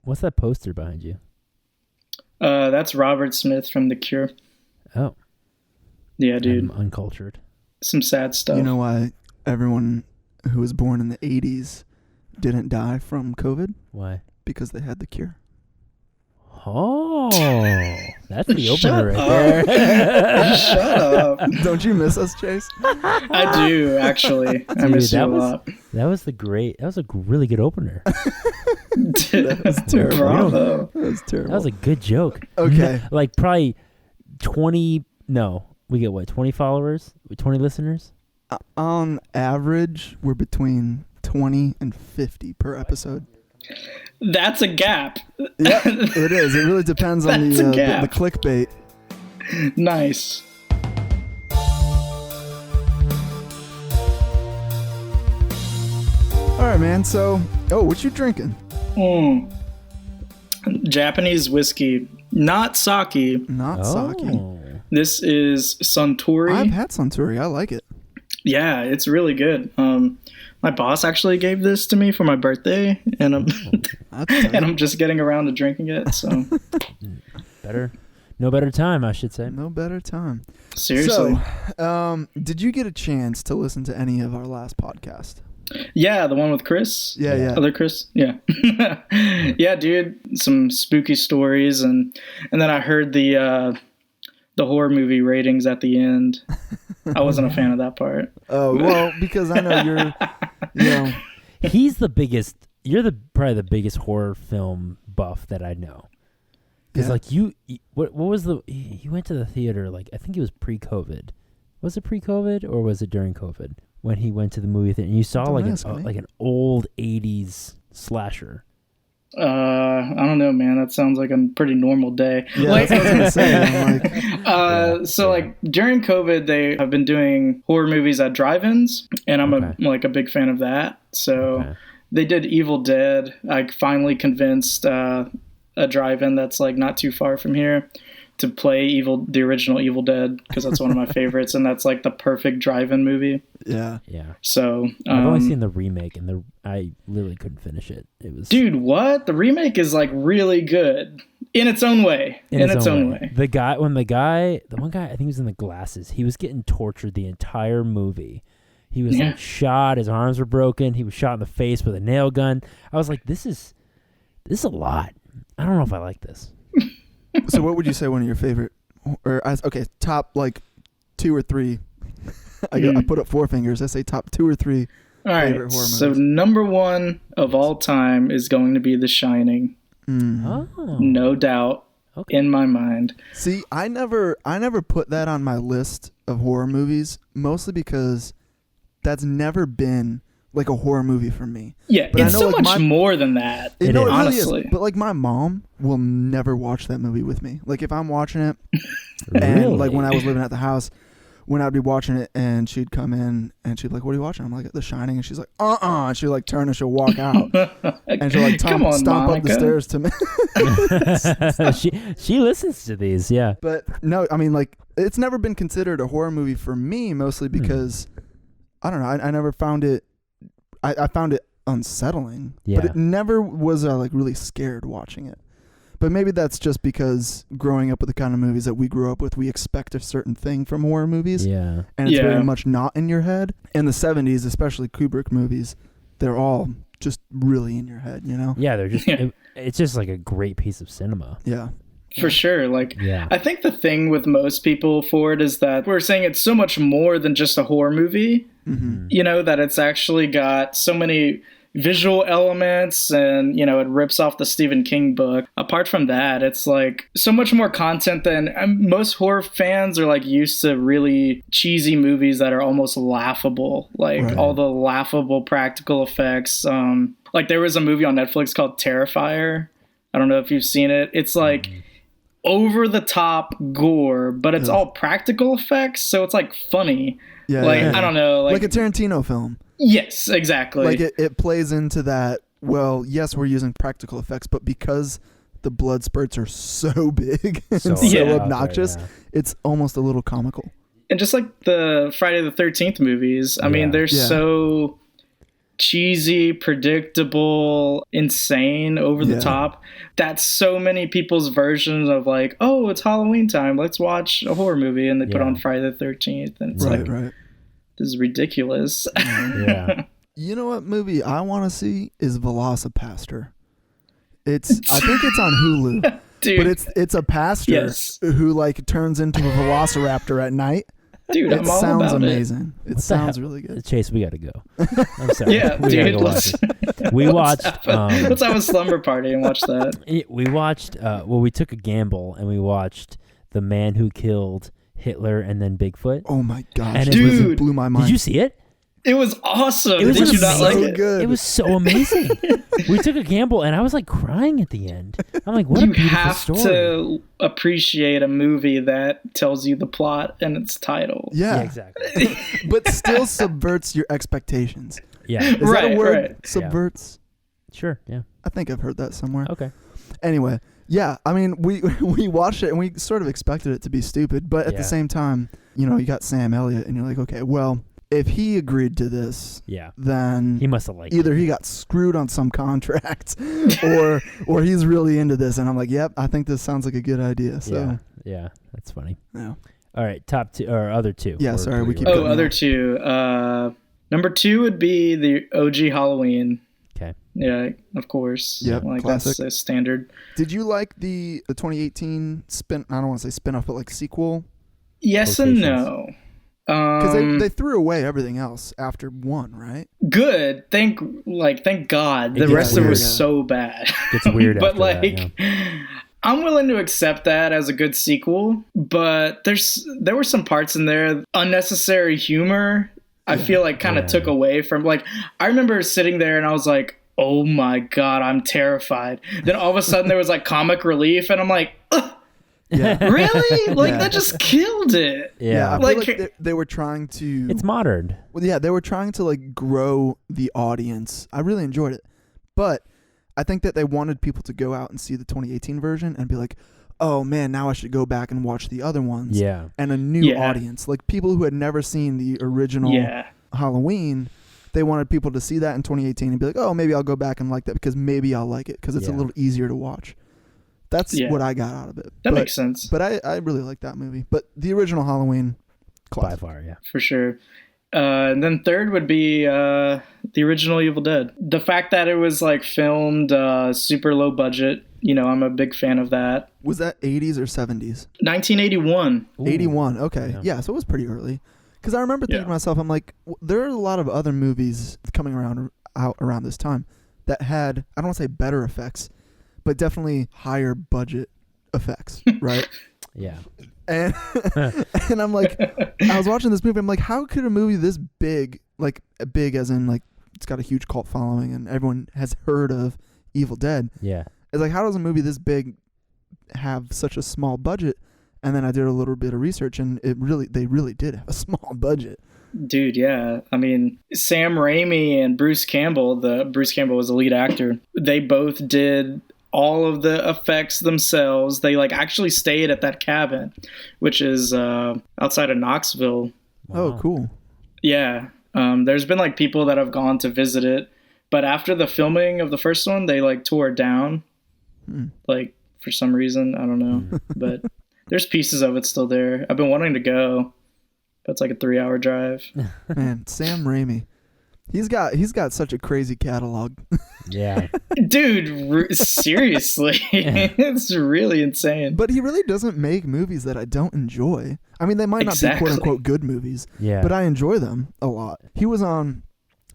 What's that poster behind you? That's Robert Smith from The Cure. Oh. Yeah, dude. I'm uncultured. Some sad stuff. You know why everyone who was born in the 80s didn't die from COVID? Why? Because they had the cure. Oh, that's the Shut opener right there. Shut up. Don't you miss us, Chase? I do, actually. I miss you a lot. That was a really good opener. That was terrible. Bravo. That was terrible. That was a good joke. Okay. Like probably 20, no, we get what, 20 followers? 20 listeners? On average, we're between 20 and 50 per episode. That's a gap. Yeah, it is. It really depends on the clickbait. Nice. All right, man. So, what you drinking? Japanese whiskey, not sake. Not sake. This is Suntory. I've had Suntory. I like it. Yeah, it's really good. My boss actually gave this to me for my birthday, and I'm just getting around to drinking it. So no better time, I should say. No better time. Seriously. So, did you get a chance to listen to any of our last podcast? Yeah, the one with Chris. Yeah. Other Chris. Yeah. Yeah, dude. Some spooky stories, and then I heard the horror movie ratings at the end. I wasn't a fan of that part. Oh, well, because I know you're, He's the biggest, probably the biggest horror film buff that I know. Because what was you went to the theater, like, I think it was pre-COVID. Was it pre-COVID or was it during COVID? When he went to the movie theater and you saw like an old 80s slasher. I don't know, man. That sounds like a pretty normal day. Yeah, that's what I was gonna say. So during COVID, they have been doing horror movies at drive-ins, and I'm a big fan of that. So they did Evil Dead. I finally convinced a drive-in that's like not too far from here to play the original Evil Dead, because that's one of my favorites, and that's like the perfect drive-in movie. Yeah. So I've only seen the remake, and I literally couldn't finish it. It was what? The remake is like really good in its own way. In its own way. The one guy, I think he was in the glasses. He was getting tortured the entire movie. He was like shot. His arms were broken. He was shot in the face with a nail gun. I was like, this is a lot. I don't know if I like this. So what would you say one of your favorite, top like 2 or 3? I put up 4 fingers. I say top 2 or 3 favorite horror movies. So number 1 of all time is going to be The Shining. No doubt in my mind. See, I never put that on my list of horror movies, mostly because that's never been like a horror movie for me. Yeah, but it's so much more than that. It honestly. Really is. But like my mom will never watch that movie with me. Like if I'm watching it, and like when I was living at the house, when I'd be watching it and she'd come in and she'd be like, "What are you watching?" I'm like, "The Shining," and she's like, and she'll like turn and she'll walk out and she'll like stomp up the stairs to me. she listens to these, yeah. But no, I mean like it's never been considered a horror movie for me, mostly because I don't know. I never found it. I found it unsettling, but it never was like really scared watching it. But maybe that's just because growing up with the kind of movies that we grew up with, we expect a certain thing from horror movies. Yeah. And it's very much not in your head. In the 70s, especially Kubrick movies, they're all just really in your head, you know? Yeah, they're just, it's just like a great piece of cinema. Yeah. For sure. Like, I think the thing with most people for it is that we're saying it's so much more than just a horror movie, you know, that it's actually got so many visual elements and, you know, it rips off the Stephen King book. Apart from that, it's like so much more content than most horror fans are like used to really cheesy movies that are almost laughable, like all the laughable practical effects. Like there was a movie on Netflix called Terrifier. I don't know if you've seen it. It's like over the top gore, but it's all practical effects, so it's like funny. I don't know, like a Tarantino film. Yes, exactly. Like it plays into that. Well, yes, we're using practical effects, but because the blood spurts are so big and so obnoxious, it's almost a little comical. And just like the Friday the 13th movies, I mean, they're so cheesy, predictable, insane, over the top. That's so many people's versions of like, oh, it's Halloween time, let's watch a horror movie, and they put on Friday the 13th, and it's this is ridiculous. Yeah. You know what movie I want to see is Velocipaster. I think it's on Hulu. Dude. But it's a pastor who like turns into a velociraptor at night. Dude, it sounds amazing. It sounds really good. Chase, we got to go. I'm sorry. Yeah, we dude. We watched. Let's have a slumber party and watch that. We watched. We took a gamble and we watched The Man Who Killed Hitler and then Bigfoot. Oh my gosh, and it blew my mind. Did you see it? It was awesome. Did you not like it? Good. It was so amazing. We took a gamble, and I was like crying at the end. I'm like, what a beautiful story. You have to appreciate a movie that tells you the plot and its title. Yeah exactly. But still subverts your expectations. Yeah. Is that a word? Subverts? Yeah. Sure, yeah. I think I've heard that somewhere. Okay. Anyway, yeah, I mean, we watched it, and we sort of expected it to be stupid, but at the same time, you know, you got Sam Elliott, and you're like, okay, well, if he agreed to this, then he must have liked either it. He got screwed on some contract or he's really into this. And I'm like, yep, I think this sounds like a good idea. So yeah, that's funny. Yeah. All right, top two or other two. Yeah, sorry, we keep going. Other two. Number 2 would be the OG Halloween. Okay. Yeah, of course. Yep, like classic. That's a standard. Did you like the 2018 I don't want to say spin-off, but like sequel? Yes and no. Because they threw away everything else after 1, right? Good. Thank God. The rest of it was so bad. It's weird. But after that, I'm willing to accept that as a good sequel. But there were some parts in there, unnecessary humor. I feel like kind of took away from, like, I remember sitting there and I was like, oh my God, I'm terrified. Then all of a sudden there was like comic relief, and I'm like, ugh. Yeah. Really? Like that just killed it. Yeah. I feel like they were trying to. It's modern. Well, yeah, they were trying to like grow the audience. I really enjoyed it, but I think that they wanted people to go out and see the 2018 version and be like, "Oh man, now I should go back and watch the other ones." Yeah. And a new audience, like people who had never seen the original Halloween. They wanted people to see that in 2018 and be like, "Oh, maybe I'll go back and like that because maybe I'll like it because it's a little easier to watch." That's what I got out of it. That makes sense. But I really like that movie. But the original Halloween, classic. By far, yeah. For sure. And then third would be the original Evil Dead. The fact that it was like filmed super low budget, you know, I'm a big fan of that. Was that 80s or 70s? 1981. Ooh. 81, okay. Yeah, so it was pretty early. Because I remember thinking to myself, I'm like, there are a lot of other movies coming out around this time that had, I don't want to say better effects, but definitely higher budget effects, right? Yeah. And I'm like, I was watching this movie, I'm like, how could a movie this big, like big as in like it's got a huge cult following and everyone has heard of Evil Dead. Yeah. It's like, how does a movie this big have such a small budget? And then I did a little bit of research, and they really did have a small budget. Dude, yeah. I mean, Sam Raimi and Bruce Campbell was the lead actor. They both did all of the effects themselves. They like actually stayed at that cabin, which is outside of Knoxville. Wow. Oh, cool. Yeah. There's been like people that have gone to visit it, but after the filming of the first one, they like tore it down. Like for some reason, I don't know, but there's pieces of it still there. I've been wanting to go, but it's like a 3-hour drive. Man, Sam Raimi. He's got such a crazy catalog. Yeah. Dude, seriously. It's really insane. But he really doesn't make movies that I don't enjoy. I mean, they might not be quote unquote good movies, but I enjoy them a lot. He was on,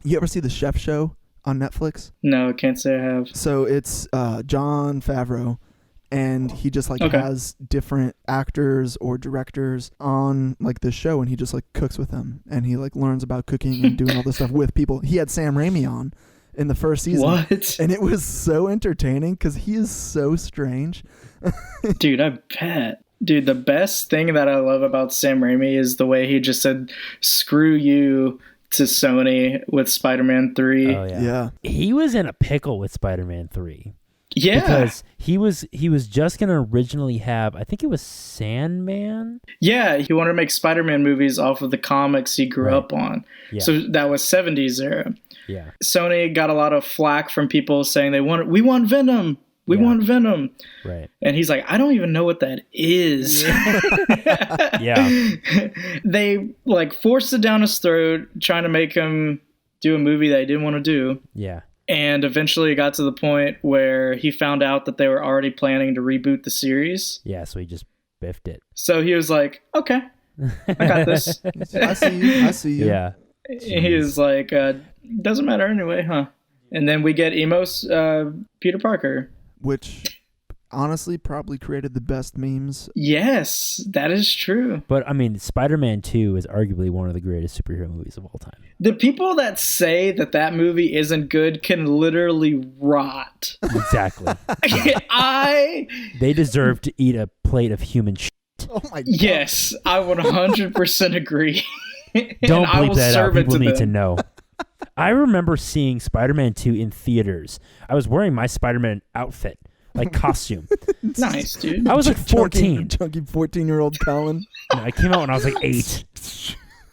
you ever see The Chef Show on Netflix? No, can't say I have. So it's Jon Favreau, and he just like has different actors or directors on like this show, and he just like cooks with them, and he like learns about cooking and doing all this stuff with people. He had Sam Raimi on in the first season. What? And it was so entertaining because he is so strange. Dude, I bet. Dude, the best thing that I love about Sam Raimi is the way he just said, screw you to Sony with Spider-Man 3. Oh, yeah. He was in a pickle with Spider-Man 3. Yeah. Because He was just gonna originally have, I think it was Sandman. Yeah, he wanted to make Spider-Man movies off of the comics he grew up on. Yeah. So that was 70s era. Yeah. Sony got a lot of flack from people saying we want Venom. We want Venom. Right. And he's like, I don't even know what that is. Yeah. They like forced it down his throat, trying to make him do a movie that he didn't want to do. Yeah. And eventually it got to the point where he found out that they were already planning to reboot the series. Yeah, so he just biffed it. So he was like, okay, I got this. I see you. Yeah. He was like, doesn't matter anyway, huh? And then we get Emo's Peter Parker. Which honestly probably created the best memes. Yes, that is true. But I mean, Spider-Man 2 is arguably one of the greatest superhero movies of all time. The people that say that movie isn't good can literally rot. Exactly. They deserve to eat a plate of human shit. Oh my God. Yes, I would 100% agree. Don't bleep that out. People need to know. I remember seeing Spider-Man 2 in theaters. I was wearing my Spider-Man outfit, like costume. Nice, dude. I was like 14. Chunky 14-year-old Colin. No, I came out when I was like 8.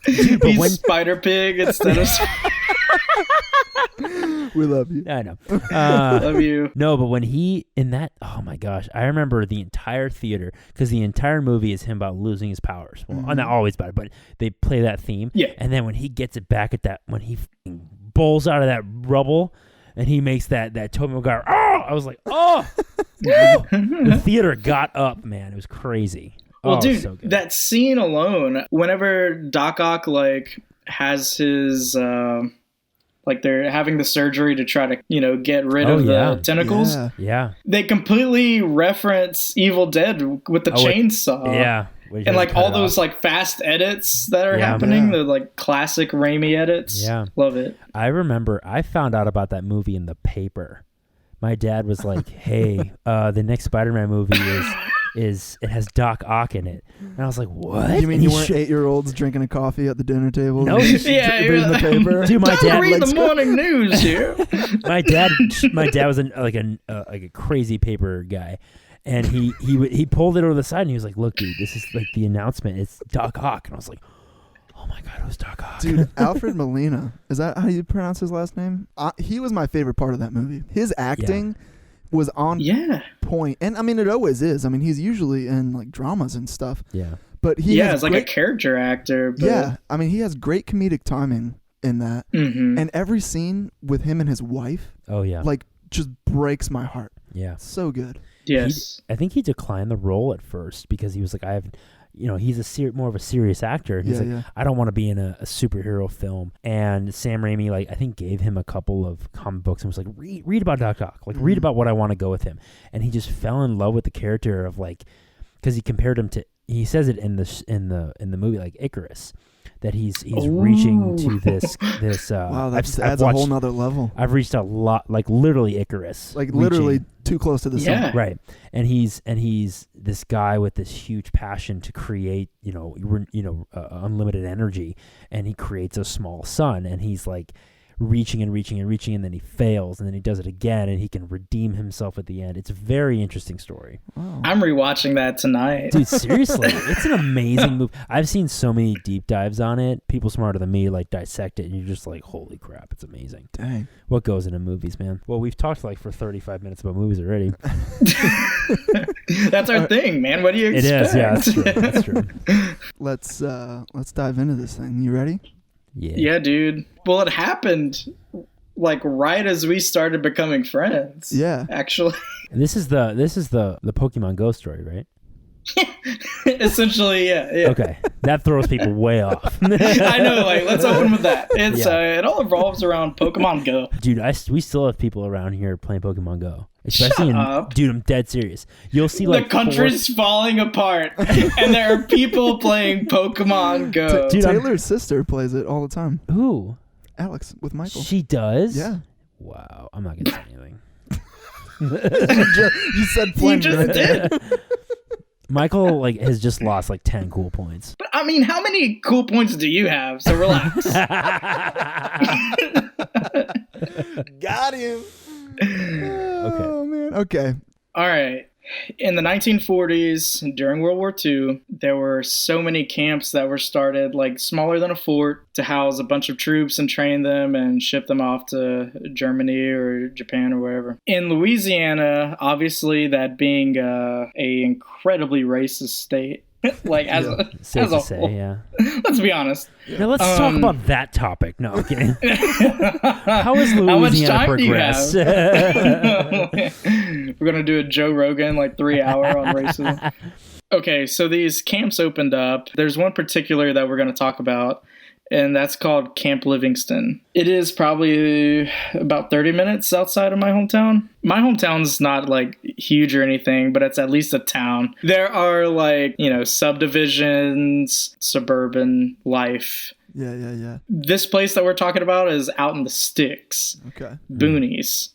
Dude, but He's Spider Pig instead of... We love you. I know. Love you. No, but when oh my gosh, I remember the entire theater, because the entire movie is him about losing his powers. Well, not always about it, but they play that theme. Yeah. And then when he gets it back when he bowls out of that rubble and he makes that Tobey Maguire, I was like, the theater got up, man. It was crazy. Well, dude, so good. That scene alone, whenever Doc Ock has his they're having the surgery to try to get rid of the tentacles. Yeah. They completely reference Evil Dead with the chainsaw. Yeah. And all those fast edits that are happening, the classic Raimi edits. Yeah. Love it. I remember I found out about that movie in the paper. My dad was like, "Hey, the next Spider-Man movie it has Doc Ock in it," and I was like, "What?" You mean you weren't 8-year-olds drinking a coffee at the dinner table? No, reading the paper. Dude, my dad read the morning news here. my dad was a crazy paper guy, and he pulled it over the side and he was like, "Look, dude, this is the announcement. It's Doc Ock," and I was like, "Oh my God, it was Doc Ock." Dude, Alfred Molina. Is that how you pronounce his last name? He was my favorite part of that movie. His acting was on point. And I mean, it always is. I mean, he's usually in dramas and stuff. Yeah. But he is a character actor. But... Yeah. I mean, he has great comedic timing in that. Mm-hmm. And every scene with him and his wife, just breaks my heart. Yeah. So good. Yes. I think he declined the role at first because he was like, he's more of a serious actor. And he's I don't want to be in a superhero film. And Sam Raimi, I think gave him a couple of comic books and was like, read about Doc Ock. Read about what I want to go with him. And he just fell in love with the character of because he compared him to, he says it in the movie, Icarus, that he's reaching to this wow, that adds a whole nother level. I've reached a lot, literally Icarus, literally too close to the sun. Right. And he's this guy with this huge passion to create unlimited energy, and he creates a small sun, and he's reaching and reaching and reaching, and then he fails, and then he does it again, and he can redeem himself at the end. It's a very interesting story. Wow. I'm rewatching that tonight. Dude, seriously, it's an amazing movie. I've seen so many deep dives on it. People smarter than me dissect it, and you're just like, holy crap, it's amazing. Dang. What goes into movies, man? Well, we've talked for 35 minutes about movies already. That's our thing, man. What do you expect? It is, yeah, that's true. Let's dive into this thing. You ready? Yeah, dude. Well, it happened right as we started becoming friends. Yeah. Actually. This is the Pokemon Go story, right? Essentially, yeah. Okay. That throws people way off. I know, let's open with that. It's it all revolves around Pokemon Go. Dude, we still have people around here playing Pokemon Go. Especially Shut up. Dude, I'm dead serious. You'll see the country's falling apart, and there are people playing Pokemon Go. Dude, Taylor's sister plays it all the time. Who? Alex with Michael. She does? Yeah. Wow. I'm not gonna say anything. You said plenty. You just did. Michael has just lost 10 cool points. But I mean, how many cool points do you have? So relax. Got him. Oh man. Okay. All right. In the 1940s, during World War II, there were so many camps that were started, like smaller than a fort, to house a bunch of troops and train them and ship them off to Germany or Japan or wherever. In Louisiana, obviously, that being a incredibly racist state, like as a whole. Yeah. Let's be honest. Now let's talk about that topic. No, I'm kidding. How has Louisiana progressed? We're gonna do a Joe Rogan 3-hour on racism. Okay, so these camps opened up. There's one particular that we're gonna talk about, and that's called Camp Livingston. It is probably about 30 minutes outside of my hometown. My hometown's not huge or anything, but it's at least a town. There are subdivisions, suburban life. Yeah. This place that we're talking about is out in the sticks. Okay. Boonies.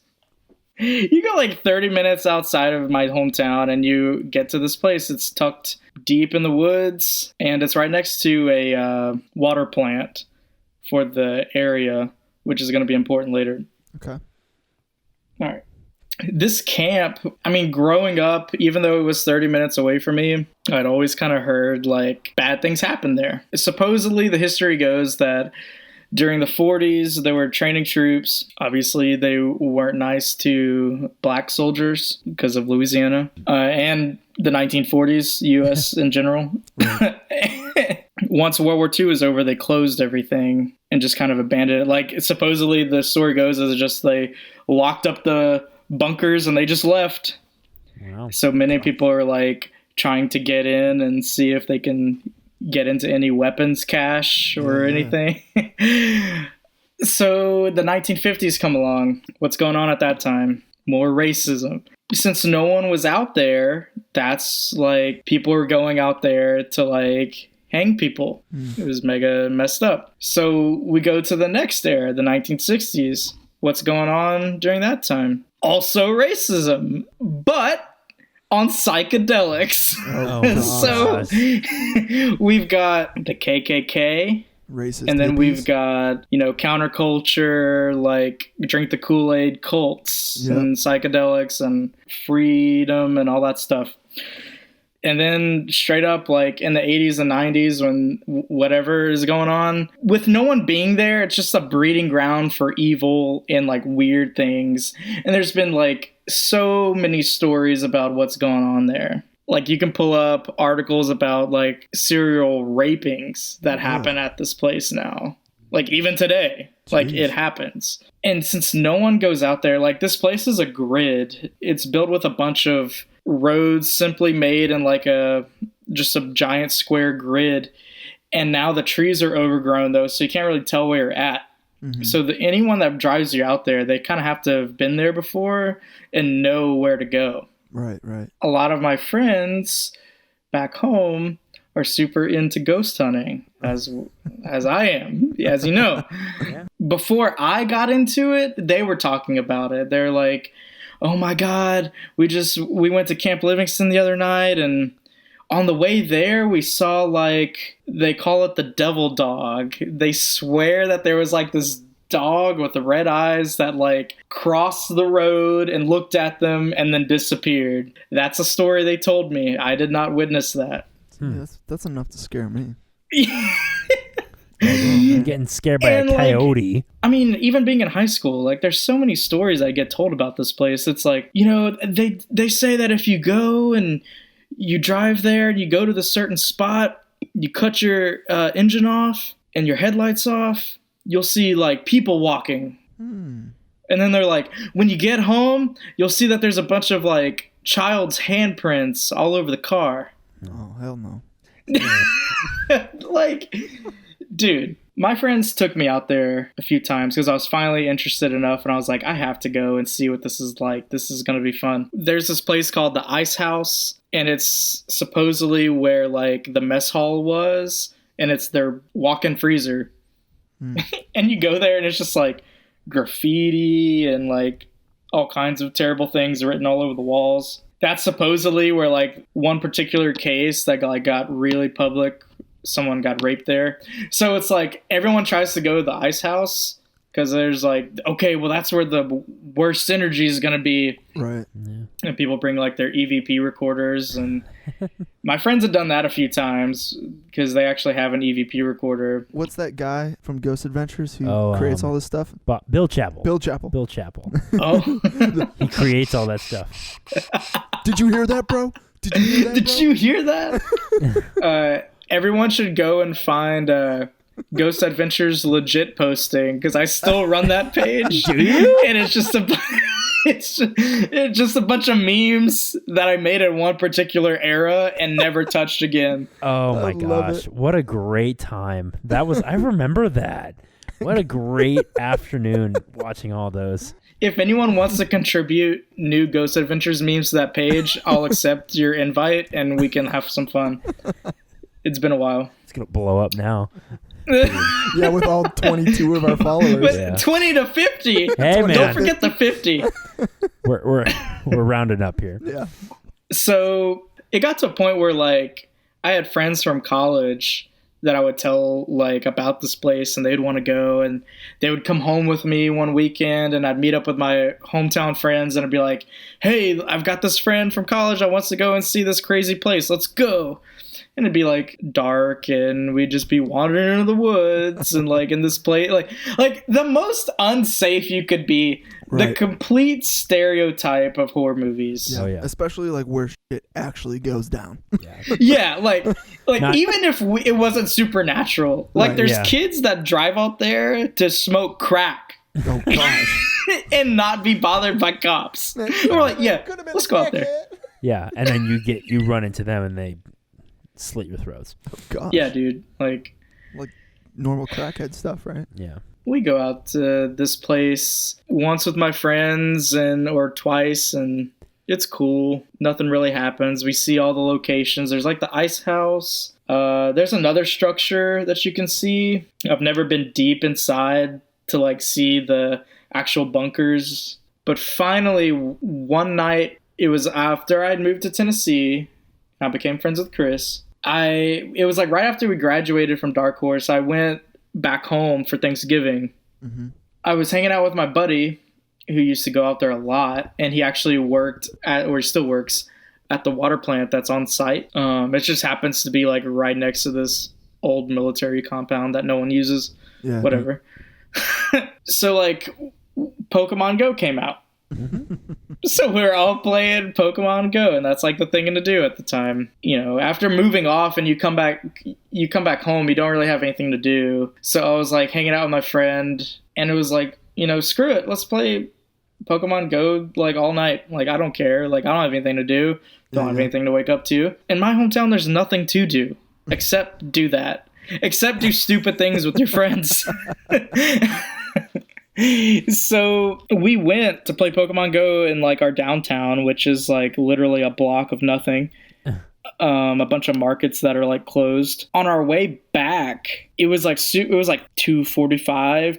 You go 30 minutes outside of my hometown and you get to this place. It's tucked deep in the woods and it's right next to a water plant for the area, which is going to be important later. Okay. All right. This camp, growing up, even though it was 30 minutes away from me, I'd always kind of heard bad things happen there. Supposedly the history goes that during the 40s, they were training troops. Obviously, they weren't nice to black soldiers because of Louisiana and the 1940s, U.S. in general. Once World War II was over, they closed everything and just kind of abandoned it. Supposedly, the story goes is just they locked up the bunkers and they just left. Wow. So many people are trying to get in and see if they can get into any weapons cache or anything. So the 1950s come along. What's going on at that time? More racism. Since no one was out there, that's people were going out there to hang people. It was mega messed up. So we go to the next era, the 1960s. What's going on during that time? Also racism, but on psychedelics. So we've got the KKK, racist, and then hippies. We've got counterculture, drink the Kool-Aid cults and psychedelics and freedom and all that stuff. And then straight up in the 80s and 90s when whatever is going on, with no one being there, it's just a breeding ground for evil and weird things. And there's been so many stories about what's going on there. You can pull up articles about serial rapings that happen at this place now. Even today, it happens. And since no one goes out there, this place is a grid. It's built with a bunch of roads simply made in just a giant square grid. And now the trees are overgrown though, so you can't really tell where you're at. Mm-hmm. So anyone that drives you out there, they kind of have to have been there before and know where to go. Right. A lot of my friends back home are super into ghost hunting, as I am, as you know. Yeah. Before I got into it, they were talking about it. They're like, oh my God, we went to Camp Livingston the other night, and on the way there, we saw they call it the devil dog. They swear that there was this dog with the red eyes that crossed the road and looked at them and then disappeared. That's a story they told me. I did not witness that. Yeah, that's enough to scare me. Getting scared by a coyote. Even being in high school, there's so many stories I get told about this place. It's they say that if you go and you drive there and you go to the certain spot, you cut your engine off and your headlights off, you'll see people walking. And then they're when you get home, you'll see that there's a bunch of child's handprints all over the car. Oh, hell no. Dude, my friends took me out there a few times because I was finally interested enough, and I was like, I have to go and see what this is like. This is going to be fun. There's this place called the Ice House, and it's supposedly where the mess hall was, and it's their walk-in freezer. And you go there and it's just graffiti and all kinds of terrible things written all over the walls. That's supposedly where one particular case that got really public, someone got raped there. So it's everyone tries to go to the Ice House because there's like, okay, well, that's where the worst synergy is going to be. Right. Yeah. And people bring like their EVP recorders, and my friends have done that a few times because they actually have an EVP recorder. What's that guy from Ghost Adventures who creates all this stuff? Bill Chappell. Bill Chappell. Oh. He creates all that stuff. Did you hear that, bro? Did you hear that, Did you hear that? Everyone should go and find Ghost Adventures legit posting, because I still run that page. Do you? And it's just it's just a bunch of memes that I made in one particular era and never touched again. Oh my gosh. What a great time. I remember that. What a great afternoon watching all those. If anyone wants to contribute new Ghost Adventures memes to that page, I'll accept your invite and we can have some fun. It's been a while. It's going to blow up now. Yeah, with all 22 of our followers. With 20 to 50. Hey, man. Don't forget the 50. We're rounding up here. Yeah. So it got to a point where like I had friends from college that I would tell like about this place, and they'd want to go, and they would come home with me one weekend, and I'd meet up with my hometown friends, and I'd be like, hey, I've got this friend from college that wants to go and see this crazy place. Let's go. And it'd be like dark, and we'd just be wandering into the woods and like in this place, like the most unsafe you could be. Right. The complete stereotype of horror movies. Yeah, especially like where shit actually goes down. Yeah, like even if it wasn't supernatural, like there's kids that drive out there to smoke crack. Oh gosh. And not be bothered by cops. We're like, yeah, let's go out there. Yeah, and then you run into them and they slit your throats. Oh gosh. Yeah, dude. Like normal crackhead stuff, right? Yeah. We go out to this place once with my friends or twice, and it's cool. Nothing really happens. We see all the locations. There's like the ice house. There's another structure that you can see. I've never been deep inside to like see the actual bunkers. But finally, one night, it was after I'd moved to Tennessee. I became friends with Chris. It was like right after we graduated from Dark Horse. I went back home for Thanksgiving. Mm-hmm. I was hanging out with my buddy who used to go out there a lot, and he actually he still works at the water plant that's on site. It just happens to be like right next to this old military compound that no one uses. Yeah. Whatever. So like Pokemon Go came out. So we're all playing Pokemon Go, and that's like the thing to do at the time. You know, after moving off and you come back home, you don't really have anything to do. So I was like hanging out with my friend, and it was like, you know, screw it, let's play Pokemon Go like all night. Like I don't care. Like I don't have anything to do. Don't have anything to wake up to. In my hometown, there's nothing to do except do that. Except do stupid things with your friends. So we went to play Pokemon Go in like our downtown, which is like literally a block of nothing. A bunch of markets that are like closed. On our way back, it was like 2:45,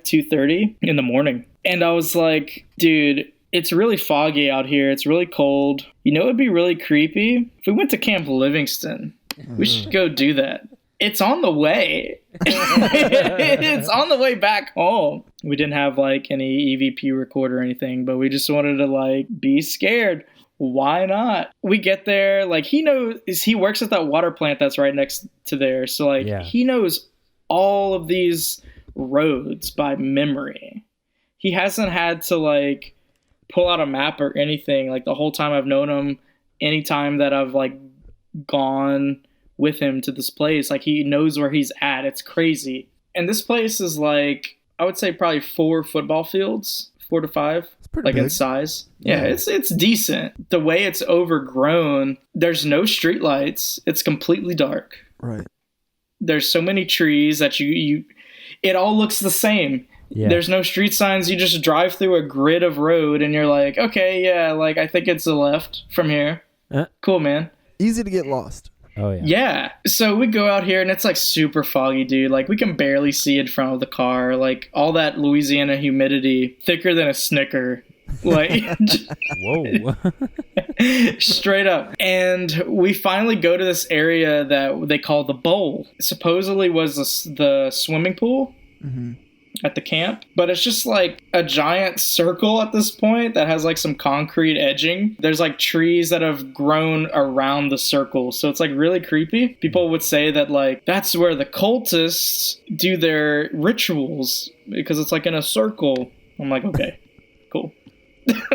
2:30 in the morning. And I was like, dude, it's really foggy out here. It's really cold. You know, it'd be really creepy if we went to Camp Livingston. We should go do that. It's on the way. It's on the way back home. We didn't have like any EVP recorder or anything, but we just wanted to like be scared. Why not? We get there, like he works at that water plant that's right next to there. So like he knows all of these roads by memory. He hasn't had to like pull out a map or anything. Like the whole time I've known him, anytime that I've like gone with him to this place, like he knows where he's at. It's crazy. And this place is like, I would say probably 4 football fields, 4 to 5, like big in size. Yeah, it's decent. The way it's overgrown, there's no street lights. It's completely dark. Right. There's so many trees that it all looks the same. Yeah. There's no street signs. You just drive through a grid of road and you're like, okay, yeah, like I think it's the left from here. Cool, man. Easy to get lost. Oh, yeah. Yeah. So we go out here and it's like super foggy, dude. Like we can barely see in front of the car. Like all that Louisiana humidity, thicker than a Snicker. Like, whoa. Straight up. And we finally go to this area that they call the bowl. Supposedly was the swimming pool. Mm-hmm. at the camp, but it's just like a giant circle at this point that has like some concrete edging. There's like trees that have grown around the circle, so it's like really creepy. People would say that like that's where the cultists do their rituals because it's like in a circle. I'm like, okay, cool.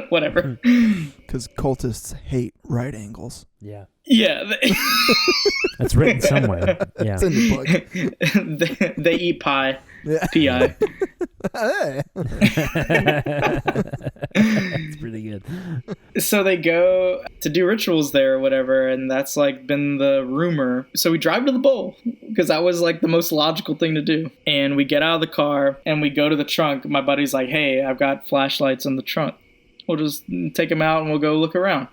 Whatever. Because cultists hate right angles. Yeah. Yeah. That's written somewhere. Yeah. It's in the book. they eat pie. Yeah. P.I. Hey. It's pretty good. So they go to do rituals there or whatever, and that's like been the rumor. So we drive to the bowl because that was like the most logical thing to do. And we get out of the car and we go to the trunk. My buddy's like, hey, I've got flashlights in the trunk. We'll just take them out and we'll go look around.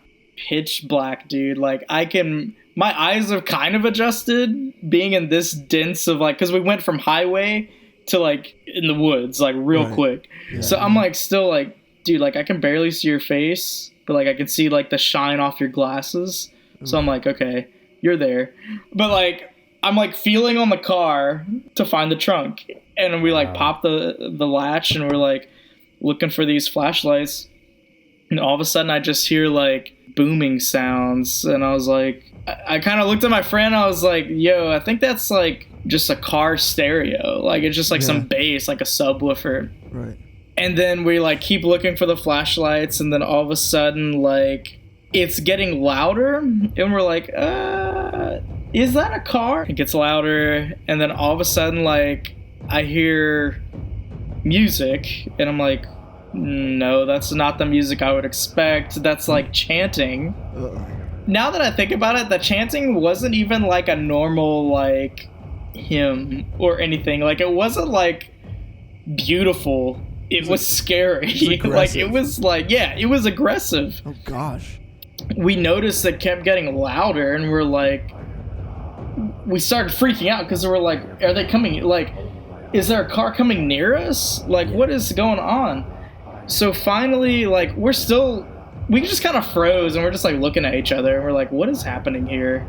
Pitch black, dude. Like my eyes have kind of adjusted being in this dense of like, because we went from highway to like in the woods, like real quick. Yeah. So I'm like still like, dude, like I can barely see your face, but like I can see like the shine off your glasses. So I'm like, okay, you're there. But like I'm like feeling on the car to find the trunk, and we like pop the latch and we're like looking for these flashlights. And all of a sudden I just hear like booming sounds, and I was like, I kind of looked at my friend. I was like, yo, I think that's like just a car stereo. Like it's just like some bass, like a subwoofer. Right. And then we like keep looking for the flashlights, and then all of a sudden like it's getting louder, and we're like, is that a car? It gets louder, and then all of a sudden like I hear music, and I'm like, no, that's not the music I would expect. That's like chanting. Now that I think about it, the chanting wasn't even like a normal like hymn or anything. Like it wasn't like beautiful. It was scary. Like it was like, yeah, it was aggressive. Oh gosh. We noticed it kept getting louder, and we're like, we started freaking out because we're like, are they coming? Like, is there a car coming near us? Like, what is going on? So finally, like, we just kind of froze, and we're just like looking at each other, and we're like, what is happening here?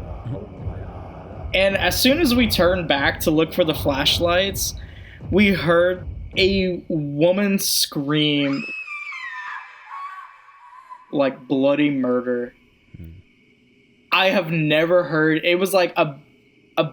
And as soon as we turned back to look for the flashlights, we heard a woman scream like bloody murder. I have never heard. It was like a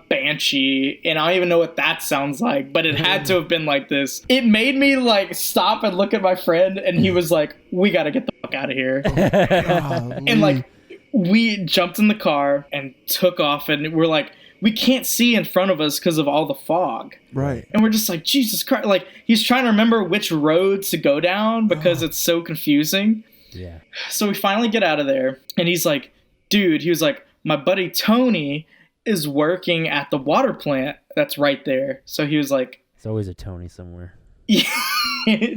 banshee, and I don't even know what that sounds like, but it had to have been like this. It made me like stop and look at my friend, and he was like, we gotta get the fuck out of here. And like we jumped in the car and took off, and we're like, we can't see in front of us because of all the fog. Right. And we're just like, Jesus Christ. Like he's trying to remember which road to go down because it's so confusing. Yeah. So we finally get out of there, and he's like, dude, he was like, my buddy Tony is working at the water plant that's right there. So he was like, there's always a Tony somewhere. Yeah,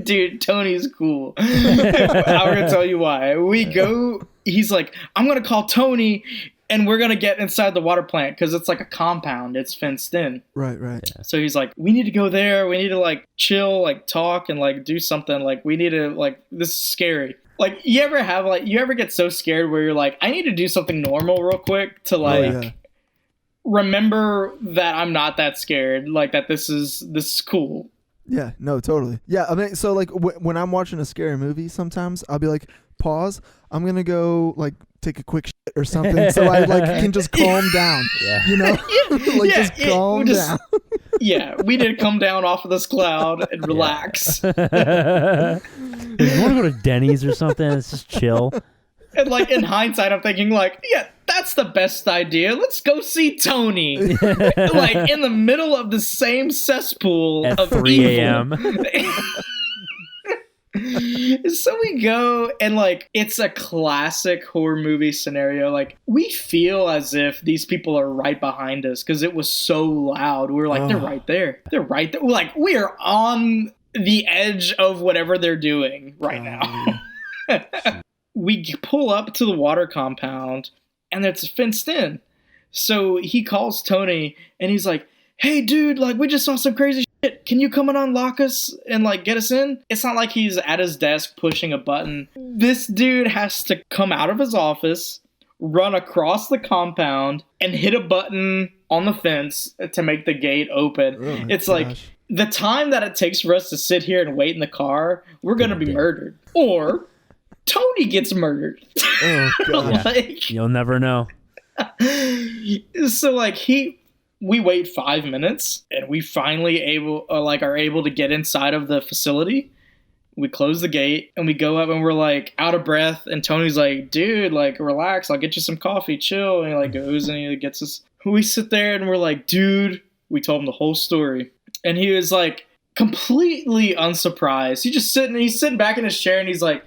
dude, Tony's cool. I'm gonna tell you why. We go, he's like, I'm gonna call Tony, and we're gonna get inside the water plant because it's like a compound, it's fenced in. Right. Yeah. So he's like, we need to go there, we need to like chill, like talk, and like do something, like we need to, like, this is scary. Like, you ever get so scared where you're like, I need to do something normal real quick to like remember that I'm not that scared, like that this is cool. Yeah, no, totally. Yeah, I mean, so like when I'm watching a scary movie, sometimes I'll be like, pause, I'm gonna go like take a quick shit or something, so I like can just calm down. Yeah. You know, like just calm down. Yeah, we need to come down off of this cloud and relax. You want to go to Denny's or something? It's just chill. And like in hindsight, I'm thinking like, yeah, that's the best idea. Let's go see Tony. Like in the middle of the same cesspool at of 3 a.m. So we go, and like it's a classic horror movie scenario. Like we feel as if these people are right behind us because it was so loud. We were like, they're right there. They're right there. Like we are on the edge of whatever they're doing right now. We pull up to the water compound, and it's fenced in. So he calls Tony, and he's like, hey, dude, like, we just saw some crazy shit. Can you come and unlock us and, like, get us in? It's not like he's at his desk pushing a button. This dude has to come out of his office, run across the compound, and hit a button on the fence to make the gate open. It's like the time that it takes for us to sit here and wait in the car, we're going to be murdered. Or Tony gets murdered. Oh, God. Like, you'll never know. So like we wait 5 minutes and we finally are able to get inside of the facility. We close the gate and we go up and we're like out of breath. And Tony's like, dude, like relax. I'll get you some coffee, chill. And he like goes and he gets us. We sit there and we're like, dude, we told him the whole story. And he was like completely unsurprised. He's sitting back in his chair and he's like,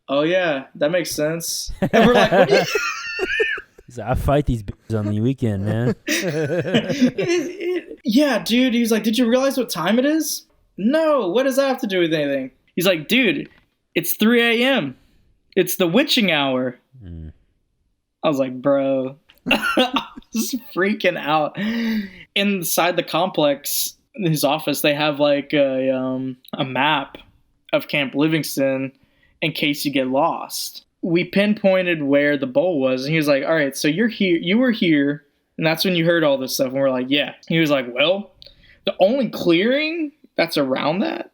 oh yeah, that makes sense. And we're like, what do you... He's like, I fight these bitches on the weekend, man. Yeah, dude. He was like, did you realize what time it is? No. What does that have to do with anything? He's like, dude, it's 3 a.m. It's the witching hour. I was like, bro. I was freaking out. Inside the complex, in his office, they have like a map of Camp Livingston in case you get lost. We pinpointed where the bowl was, and he was like, all right, so you were here, and that's when you heard all this stuff. And we're like, yeah. He was like, well, the only clearing that's around that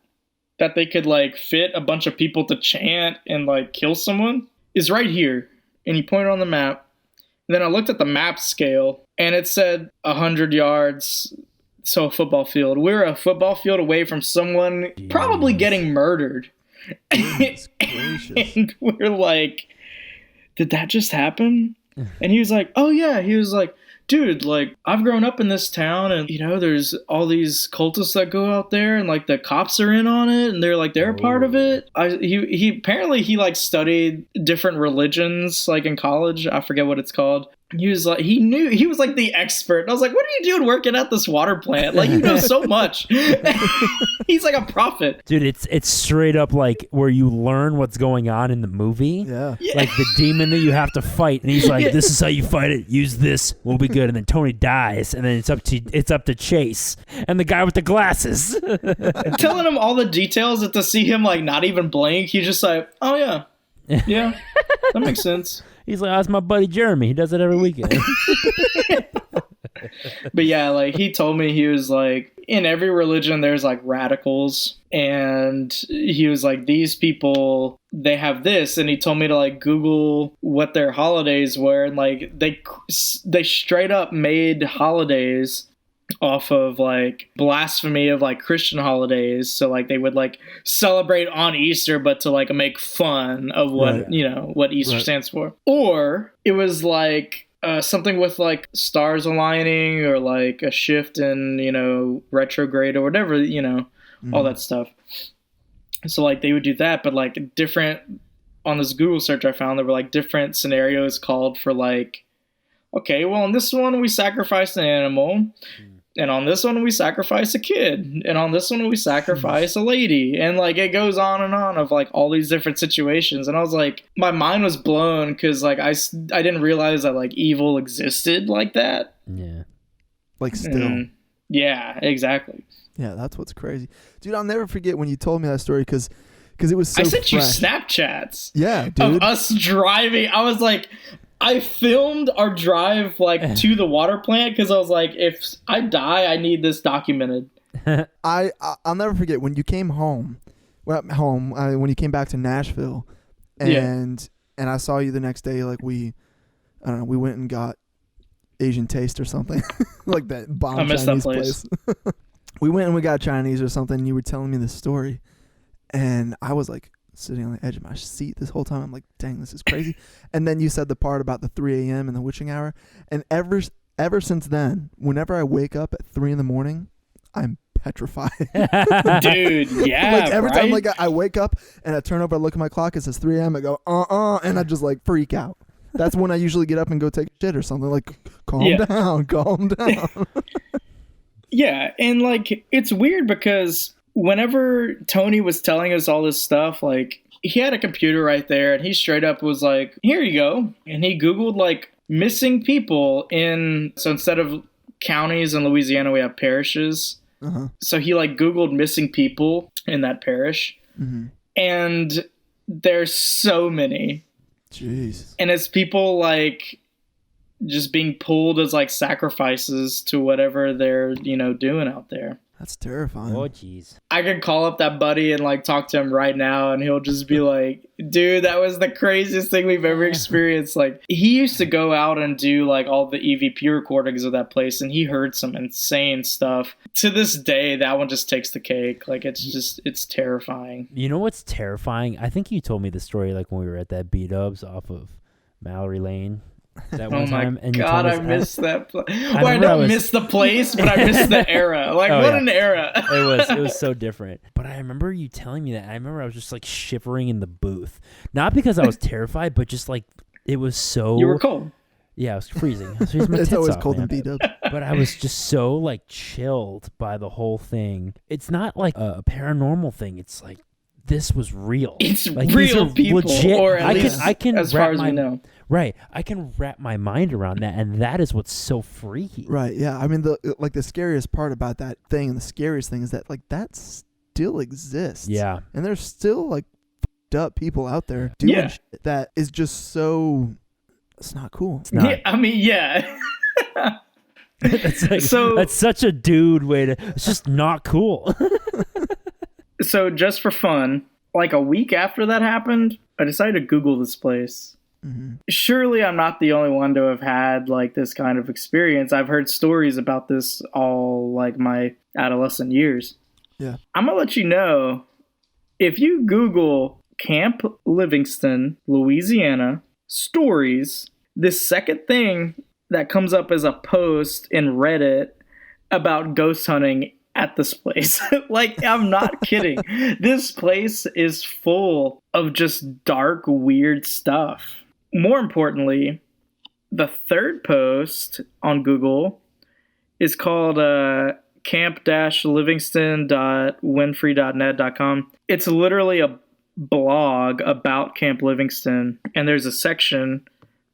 they could like fit a bunch of people to chant and like kill someone is right here. And he pointed on the map. And then I looked at the map scale, and it said 100 yards, so a football field. We're a football field away from someone probably getting murdered. And we're like, did that just happen? And he was like, oh yeah. He was like, dude, like I've grown up in this town, and you know there's all these cultists that go out there, and like the cops are in on it, and they're a part of it. He apparently he like studied different religions like in college. I forget what it's called. He was like, he was like the expert. And I was like, what are you doing working at this water plant? Like, you know so much. He's like a prophet. Dude, it's straight up like where you learn what's going on in the movie. Yeah. Like the demon that you have to fight. And he's like, this is how you fight it. Use this. We'll be good. And then Tony dies. And then it's up to Chase and the guy with the glasses. Telling him all the details, and to see him like not even blink, he's just like, oh yeah. Yeah. That makes sense. He's like, that's my buddy Jeremy. He does it every weekend. But yeah, like he told me, he was like, in every religion there's like radicals, and he was like, these people, they have this, and he told me to like Google what their holidays were, and like they straight up made holidays off of like blasphemy of like Christian holidays. So like they would like celebrate on Easter, but to like make fun of what what Easter stands for. Or it was like something with like stars aligning, or like a shift in retrograde or whatever, all that stuff. So like they would do that, but like different, on this Google search I found, there were like different scenarios called for like, okay, well, in this one we sacrifice an animal, and on this one we sacrifice a kid, and on this one we sacrifice a lady, and like it goes on and on of like all these different situations. And I was like, my mind was blown, because like I didn't realize that like evil existed like that. Yeah, like still. Yeah, exactly. Yeah, that's what's crazy, dude. I'll never forget when you told me that story, because it was so. I sent fresh. you Snapchats. Yeah, dude. Of us driving. I was like, I filmed our drive like to the water plant, because I was like, if I die, I need this documented. I'll never forget when you came home. When you came back to Nashville, and I saw you the next day. Like we went and got Asian Taste or something, like that bomb Chinese place. We went and we got Chinese or something. And you were telling me this story, and I was like sitting on the edge of my seat this whole time. I'm like, dang, this is crazy. And then you said the part about the 3 a.m. and the witching hour, and ever since then, whenever I wake up at 3 a.m, I'm petrified. Dude, yeah. Like every time, like I wake up and I turn over, I look at my clock, it says 3 a.m. I go, and I just like freak out. That's when I usually get up and go take a shit or something. Like, calm down. Yeah, and like it's weird because whenever Tony was telling us all this stuff, like he had a computer right there, and he straight up was like, here you go. And he Googled like missing people so instead of counties in Louisiana, we have parishes. Uh-huh. So he like Googled missing people in that parish. Mm-hmm. And there's so many. Jeez. And it's people like just being pulled as like sacrifices to whatever they're, doing out there. That's terrifying. Oh, jeez. I could call up that buddy and like talk to him right now, and he'll just be like, dude, that was the craziest thing we've ever experienced. Like, he used to go out and do like all the EVP recordings of that place, and he heard some insane stuff. To this day, that one just takes the cake. Like, it's terrifying. You know what's terrifying? I think you told me the story like when we were at that B-Dubs off of Mallory Lane. That one time, and God, I missed that. I don't miss the place, but I miss the era. Like, an era! It was so different. But I remember you telling me that. I remember I was just like shivering in the booth, not because I was terrified, but just like it was so. You were cold. Yeah, I was freezing. It's always cold in B-Dub. But I was just so like chilled by the whole thing. It's not like a paranormal thing. It's like this was real. It's like, real people, legit. or at least I can as far as we know. Right, I can wrap my mind around that, and that is what's so freaky. Right, yeah. I mean, the scariest part about that thing, and the scariest thing is that like that still exists. Yeah, and there's still like f***ed up people out there doing shit that is just so. It's not cool. It's not. Yeah, I mean, yeah. That's such a dude way to. It's just not cool. So just for fun, like a week after that happened, I decided to Google this place. Mm-hmm. Surely I'm not the only one to have had like this kind of experience. I've heard stories about this all like my adolescent years. Yeah. I'm gonna let you know, if you Google Camp Livingston, Louisiana, stories, this second thing that comes up as a post in Reddit about ghost hunting at this place. Like, I'm not kidding. This place is full of just dark, weird stuff. More importantly, the third post on Google is called camp-livingston.winfrey.net.com. It's literally a blog about Camp Livingston, and there's a section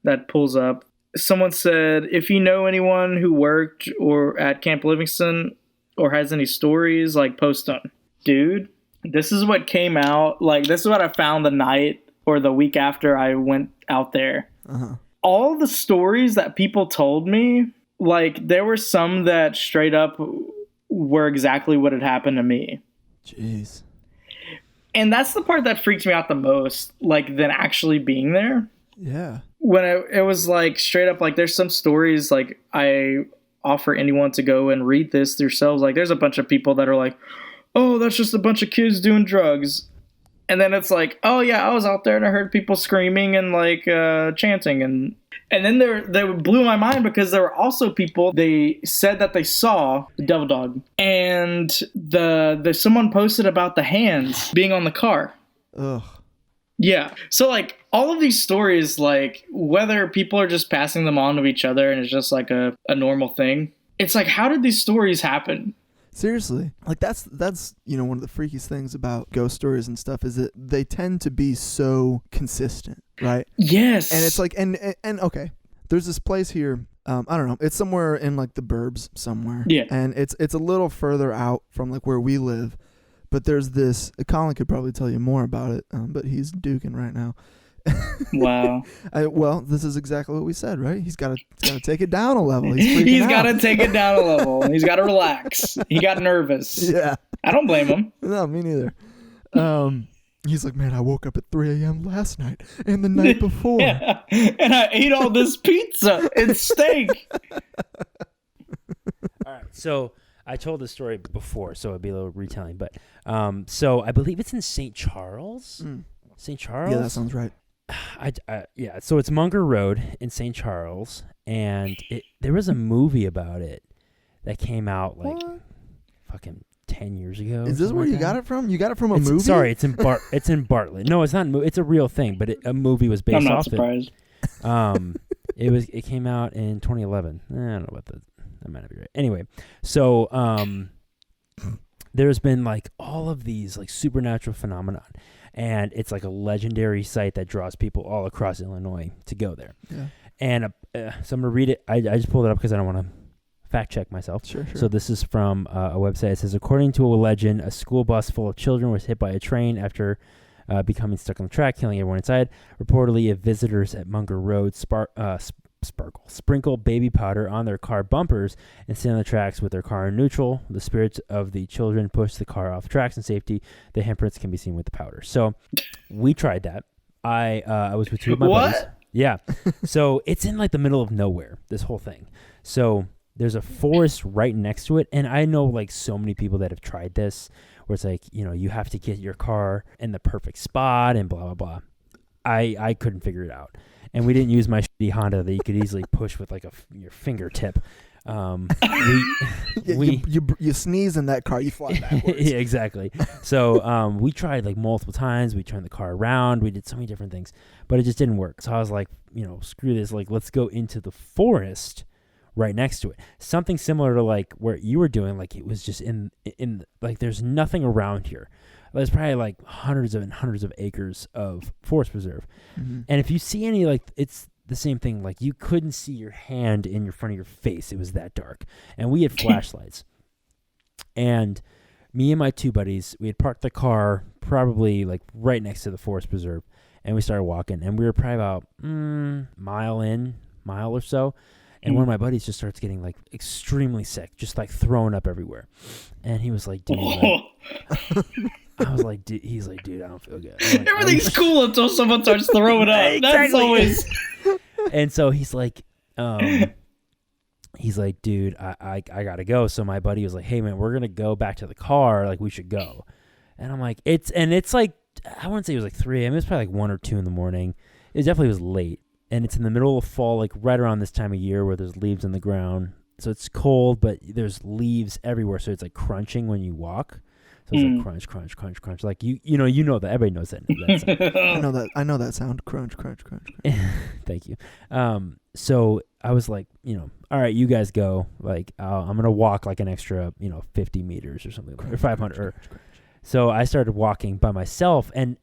that pulls up. Someone said, if you know anyone who worked or at Camp Livingston or has any stories, like, post them. Dude, this is what came out. Like, this is what I found the night or the week after I went out there. Uh-huh. All the stories that people told me, like, there were some that straight up were exactly what had happened to me. Jeez. And that's the part that freaked me out the most, like, than actually being there. Yeah. When it was, like, straight up, like, there's some stories, like, I offer anyone to go and read this themselves. Like, there's a bunch of people that are like, oh, that's just a bunch of kids doing drugs. And then it's like, oh, yeah, I was out there and I heard people screaming and, like, chanting. And then they blew my mind because there were also people, they said that they saw the devil dog. And someone posted about the hands being on the car. Ugh. Yeah. So, like, all of these stories, like, whether people are just passing them on to each other and it's just, like, a normal thing, it's like, how did these stories happen? Seriously. Like, that's one of the freakiest things about ghost stories and stuff is that they tend to be so consistent, right? Yes. And it's like, and okay, there's this place here, I don't know, it's somewhere in, like, the burbs somewhere. Yeah. And it's a little further out from, like, where we live. But there's this, Colin could probably tell you more about it, but he's duking right now. Wow. Well, this is exactly what we said, right? He's got to take it down a level. He's got to take it down a level. He's got to relax. He got nervous. Yeah. I don't blame him. No, me neither. He's like, man, I woke up at 3 a.m. last night and the night before. Yeah. And I ate all this pizza and steak. All right, so I told this story before, so it'd be a little retelling. But so I believe it's in St. Charles. St. Charles? Yeah, that sounds right. Yeah, so it's Munger Road in St. Charles, and there was a movie about it that came out like fucking 10 years ago. Is this where you got it from? You got it from a movie? Sorry, it's in Bartlett. No, it's not. It's a real thing, but a movie was based off it. I'm not surprised. It came out in 2011. I don't know about that. That might not be right. Anyway, so there's been like all of these like supernatural phenomenon. And it's like a legendary site that draws people all across Illinois to go there. Yeah. And so I'm going to read it. I just pulled it up because I don't want to fact check myself. Sure. So this is from a website. It says, according to a legend, a school bus full of children was hit by a train after becoming stuck on the track, killing everyone inside. Reportedly, visitors at Munger Road sprinkle baby powder on their car bumpers and stay on the tracks with their car in neutral. The spirits of the children push the car off tracks in safety. The handprints can be seen with the powder. So we tried that. I was with two of my buddies. Yeah. So it's in like the middle of nowhere, this whole thing. So there's a forest right next to it. And I know like so many people that have tried this where it's like, you know, you have to get your car in the perfect spot and blah, blah, blah. I couldn't figure it out. And we didn't use my shitty Honda that you could easily push with like your fingertip. You sneeze in that car, you fly backwards. Yeah, exactly. So we tried like multiple times. We turned the car around. We did so many different things, but it just didn't work. So I was like, you know, screw this. Like, let's go into the forest right next to it. Something similar to like where you were doing. Like it was just in like there's nothing around here. There's probably like hundreds of acres of forest preserve. Mm-hmm. And if you see any, like, it's the same thing. Like, you couldn't see your hand in your front of your face. It was that dark. And we had flashlights. And me and my two buddies, we had parked the car probably, like, right next to the forest preserve. And we started walking. And we were probably about mile or so. And one of my buddies just starts getting, like, extremely sick. Just, like, throwing up everywhere. And he was like, dude, I was like, dude, he's like, dude, I don't feel good. Like, everything's cool until someone starts throwing up. Exactly. That's always. And so he's like, dude, I gotta go. So my buddy was like, hey man, we're gonna go back to the car. Like we should go. And I'm like, it's like, I wouldn't say it was like 3 a.m. It was probably like 1 or 2 in the morning. It definitely was late. And it's in the middle of fall, like right around this time of year where there's leaves on the ground. So it's cold, but there's leaves everywhere. So it's like crunching when you walk. So it's like crunch, crunch, crunch, crunch. Like you know that everybody knows that. I know that sound. Crunch, crunch, crunch, crunch. Thank you. So I was like, you know, all right, you guys go. Like I'm gonna walk like an extra, 50 meters or something, or 500. Crunch. So I started walking by myself, and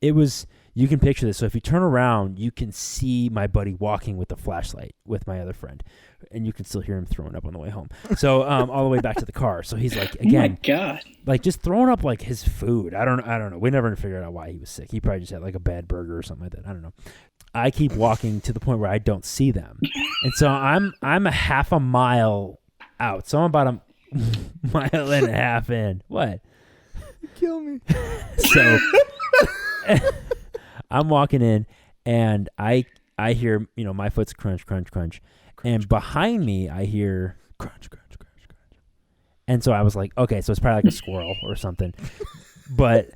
it was. You can picture this. So if you turn around, you can see my buddy walking with the flashlight with my other friend, and you can still hear him throwing up on the way home. So all the way back to the car. So he's like, again, oh my God, like just throwing up like his food. I don't know. We never figured out why he was sick. He probably just had like a bad burger or something like that. I don't know. I keep walking to the point where I don't see them, and so I'm a half a mile out. So I'm about a mile and a half in. What? Kill me. So. I'm walking in, and I hear, my foot's crunch, crunch, crunch. And behind me, I hear crunch, crunch, crunch, crunch. And so I was like, okay, so it's probably like a squirrel or something. But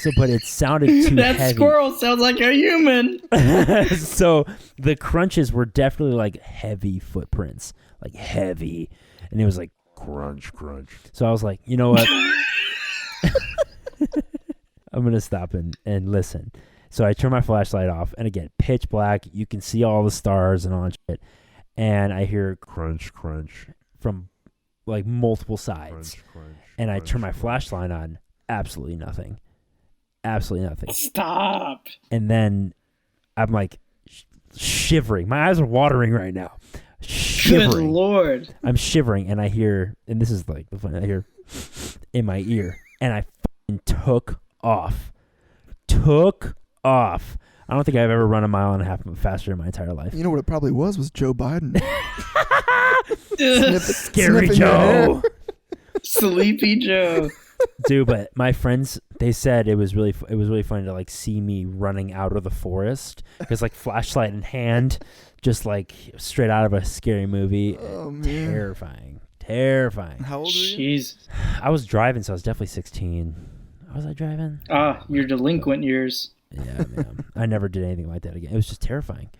it sounded too heavy. That squirrel sounds like a human. So the crunches were definitely like heavy footprints, like heavy. And it was like crunch, crunch. So I was like, you know what? I'm going to stop and listen. So I turn my flashlight off, and again, pitch black. You can see all the stars and all that shit. And I hear crunch, crunch from like multiple sides. Crunch, crunch, and I turn my flashlight on. Absolutely nothing. Absolutely nothing. Stop. And then I'm like shivering. My eyes are watering right now. Shivering. Good Lord. I'm shivering, and I hear, and this is like the fun, I hear in my ear, and I fucking took off. I don't think I've ever run a mile and a half faster in my entire life. You know what it probably was Joe Biden. Scary Joe. Sleepy Joe. Dude, but my friends, they said it was really funny to like see me running out of the forest because like flashlight in hand, just like straight out of a scary movie. Oh man. Terrifying. How old were you? Jeez. I was driving, so I was definitely 16. Was I driving? Your delinquent years. Yeah, man. I never did anything like that again. It was just terrifying.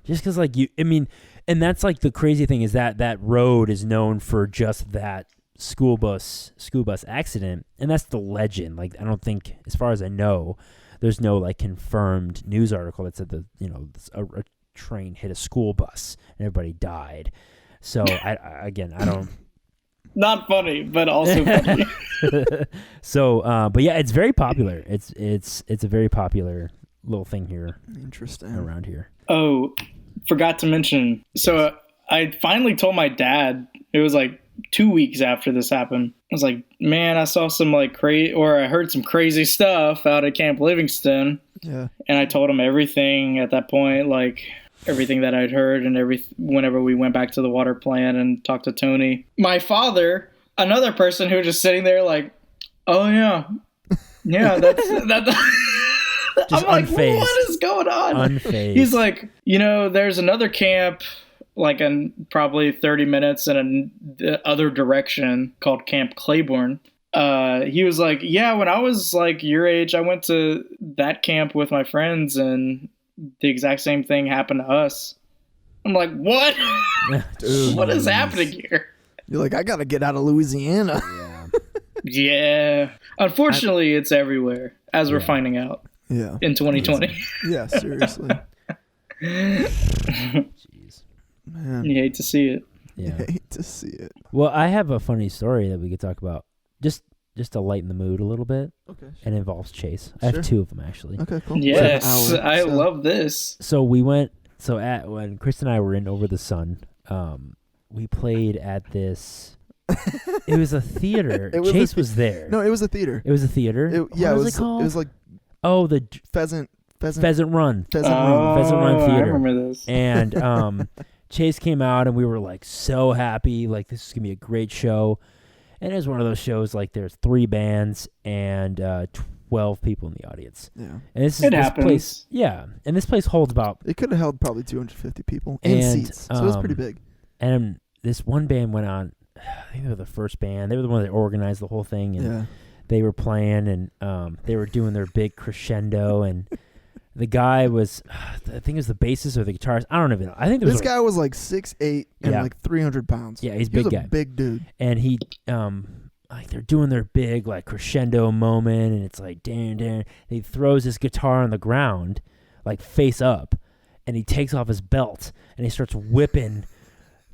Just because, like, and that's like the crazy thing is that road is known for just that school bus accident, and that's the legend. Like, I don't think, as far as I know, there's no like confirmed news article that said that a train hit a school bus and everybody died. So I don't. Not funny, but also funny. So, but yeah, it's very popular. It's a very popular little thing here. Interesting. Around here. Oh, forgot to mention. So I finally told my dad. It was like 2 weeks after this happened. I was like, man, I saw some like I heard some crazy stuff out at Camp Livingston. Yeah. And I told him everything at that point. Like, everything that I'd heard and whenever we went back to the water plant and talked to Tony. My father, another person who was just sitting there like, oh yeah, that's I'm like, unfazed. what is going on? Unfazed. He's like, there's another camp like in probably 30 minutes in the other direction called Camp Claiborne. He was like, yeah, when I was like your age, I went to that camp with my friends and the exact same thing happened to us. I'm like, what? Dude, what is happening here? You're like, I gotta get out of Louisiana. Yeah. Unfortunately, it's everywhere, as we're finding out. Yeah. In 2020. Yeah, seriously. Jeez. Man. You hate to see it. Yeah. You hate to see it. Well, I have a funny story that we could talk about. Just to lighten the mood a little bit. Okay. Sure. And involves Chase. I have two of them actually. Okay, cool. Yes, I love this. So we went. So when Chris and I were in Over the Sun, we played at this. It was a theater. Chase was there. No, it was a theater. It was a theater. What was it called? It was like the Pheasant Run. Pheasant Run Theater. I remember this. And Chase came out, and we were like so happy. Like, this is gonna be a great show. And it was one of those shows like there's 3 bands and 12 people in the audience. Yeah. And this place. Yeah. And this place holds about. It could have held probably 250 people in seats. So it was pretty big. And this one band went on. I think they were the first band. They were the one that organized the whole thing. And they were playing, and they were doing their big crescendo. And the guy was, I think it was the bassist or the guitarist. I don't even know. I think this guy was like 6'8" and like 300 pounds. Yeah, he's a big guy. A big dude. And he, like they're doing their big like crescendo moment, and it's like dan. And he throws his guitar on the ground, like face up, and he takes off his belt and he starts whipping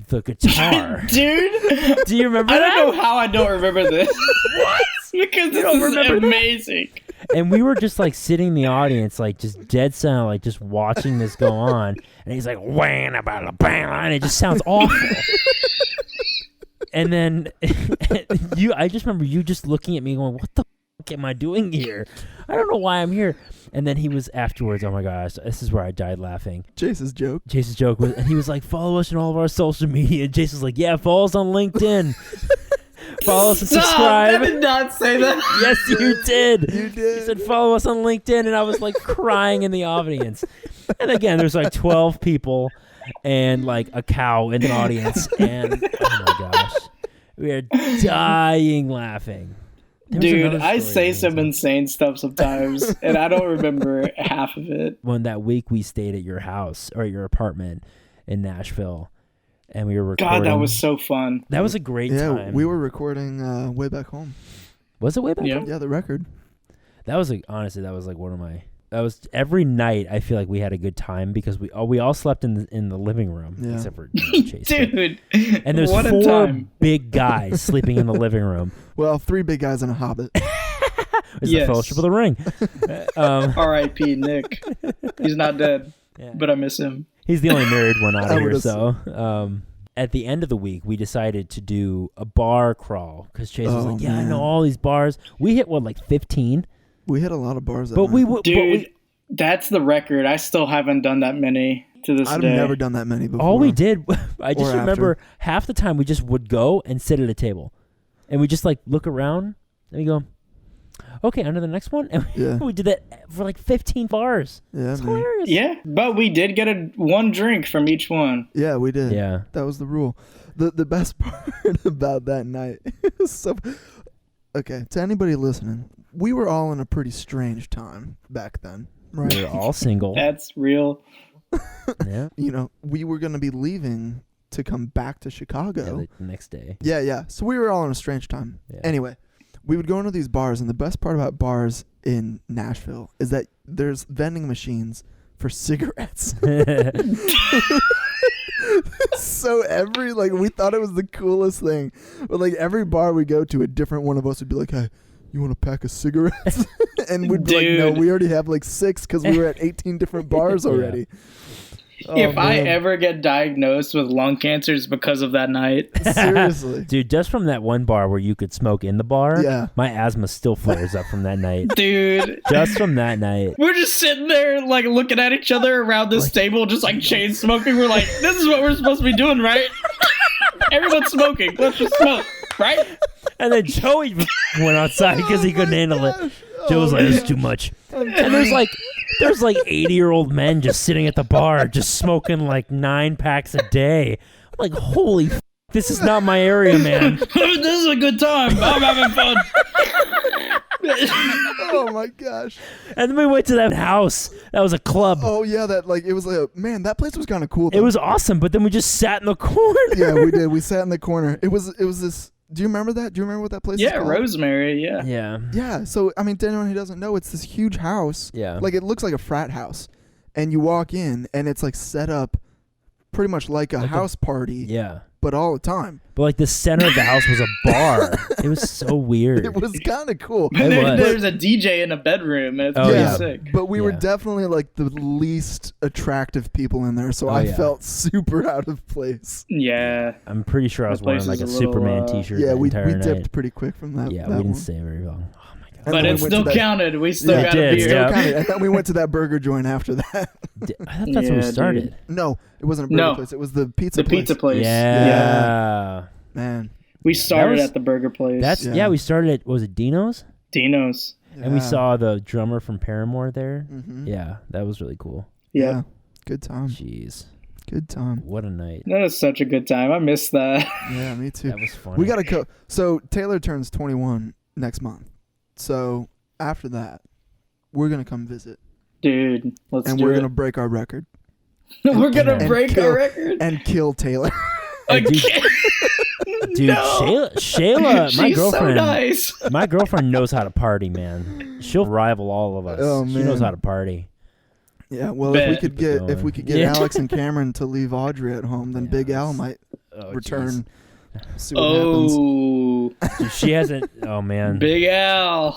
the guitar. Dude, do you remember that? I don't know how I don't remember this. What? Because this is amazing. And we were just like sitting in the audience, like just dead silent, like just watching this go on. And he's like, wham, and it just sounds awful. And then I just remember you just looking at me going, what the fuck am I doing here? I don't know why I'm here. And then he was afterwards, oh my gosh, this is where I died laughing. Chase's joke was, and he was like, follow us on all of our social media. And Jason's like, yeah, follow us on LinkedIn. Follow us and subscribe. I did not say that. Yes, you did. You did. You said follow us on LinkedIn, and I was like crying in the audience. And again, there's like 12 people and like a cow in the audience, and oh my gosh, we are dying laughing. Dude, I say some insane stuff sometimes, and I don't remember half of it. When that week we stayed at your house or your apartment in Nashville, and we were recording. God, that was so fun. That was a great time. Yeah, we were recording way back home. Was it way back home? Yeah, the record. That was like, honestly, that was like one of my. That was every night. I feel like we had a good time because we all slept in the living room except for Chase. Dude, and there's 4 big guys sleeping in the living room. Well, 3 big guys and a hobbit. It's the Fellowship of the Ring. R.I.P. Nick. He's not dead, but I miss him. He's the only married one out of here. So at the end of the week, we decided to do a bar crawl because Chase was like, I know all these bars. We hit like 15. We hit a lot of bars. That's the record. I still haven't done that many to this day. I've never done that many before. All we did, I just remember half the time we just would go and sit at a table. And we just like look around and we go, okay, on to the next one. And we did that for like 15 bars. Yeah, it's hilarious. Yeah, but we did get one drink from each one. Yeah, we did. Yeah. That was the rule. The best part about that night was so... Okay, to anybody listening, we were all in a pretty strange time back then, right? We were all single. That's real. Yeah. You know, we were going to be leaving to come back to Chicago. Yeah, the next day. Yeah. So we were all in a strange time. Yeah. Anyway, we would go into these bars, and the best part about bars in Nashville is that there's vending machines for cigarettes. So we thought it was the coolest thing. But like every bar we go to, a different one of us would be like, hey, you want a pack of cigarettes? And we'd be like, no, we already have like 6 because we were at 18 different bars already. If I ever get diagnosed with lung cancer, it's because of that night. Seriously. Dude, just from that one bar where you could smoke in the bar, my asthma still flares up from that night. Dude. Just from that night. We're just sitting there, like, looking at each other around this table, just, like, chain smoking. We're like, this is what we're supposed to be doing, right? Everyone's smoking. Let's just smoke, right? And then Joey went outside because he couldn't handle it. Joe was like, "It's too much." And there's like 80-year-old men just sitting at the bar, just smoking like 9 packs a day. I'm like, holy, this is not my area, man. This is a good time. I'm having fun. Oh my gosh! And then we went to that house. That was a club. Oh yeah, that it was like man, that place was kind of cool. It was awesome, but then we just sat in the corner. Yeah, we did. We sat in the corner. It was this. Do you remember that? Do you remember what that place is called? Rosemary, yeah. Yeah. Yeah, so, I mean, to anyone who doesn't know, it's this huge house. Yeah. Like, it looks like a frat house. And you walk in, and it's, like, set up pretty much like a house party. Yeah. But all the time. But, like, the center of the house was a bar. It was so weird. It was kind of cool. There's a DJ in a bedroom. It's pretty sick. But we were definitely, like, the least attractive people in there, so I felt super out of place. Yeah. I'm pretty sure I was wearing, like, a Superman t-shirt the entire night. Yeah, we dipped pretty quick from that. Yeah, we didn't stay very long. Oh, my God. But it still counted. We still got a beer. Still counted. And then we went to that burger joint after that. I thought that's where we started. Dude. No, it wasn't a burger place. It was the pizza place. The pizza place. Yeah. Man. We started at the burger place. We started at, was it Dino's? Dino's. Yeah. And we saw the drummer from Paramore there. Mm-hmm. Yeah, that was really cool. Yeah. Good time. Jeez. Good time. What a night. That was such a good time. I missed that. Yeah, me too. That was fun. We got to go. So Taylor turns 21 next month. So after that, we're going to come visit. Dude, let's do it. And we're going to break our record. We're going to break our record? And kill Taylor. Dude, no. Shayla, my girlfriend, so nice. My girlfriend knows how to party, man. She'll rival all of us. Oh, man. She knows how to party. Yeah, well, if we could get Alex and Cameron to leave Audrey at home, then Big Al might return. See what happens. Dude, she hasn't. Oh man, Big Al.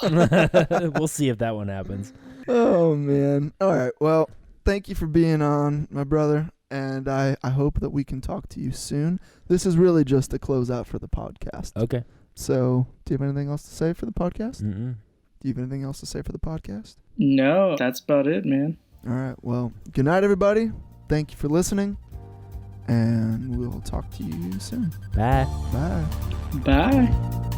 We'll see if that one happens. Oh man. All right. Well, thank you for being on, my brother. And I hope that we can talk to you soon. This is really just a closeout for the podcast. Okay. So, do you have anything else to say for the podcast? Mm-mm. Do you have anything else to say for the podcast? No, that's about it, man. All right. Well, good night, everybody. Thank you for listening. And we'll talk to you soon. Bye. Bye. Bye.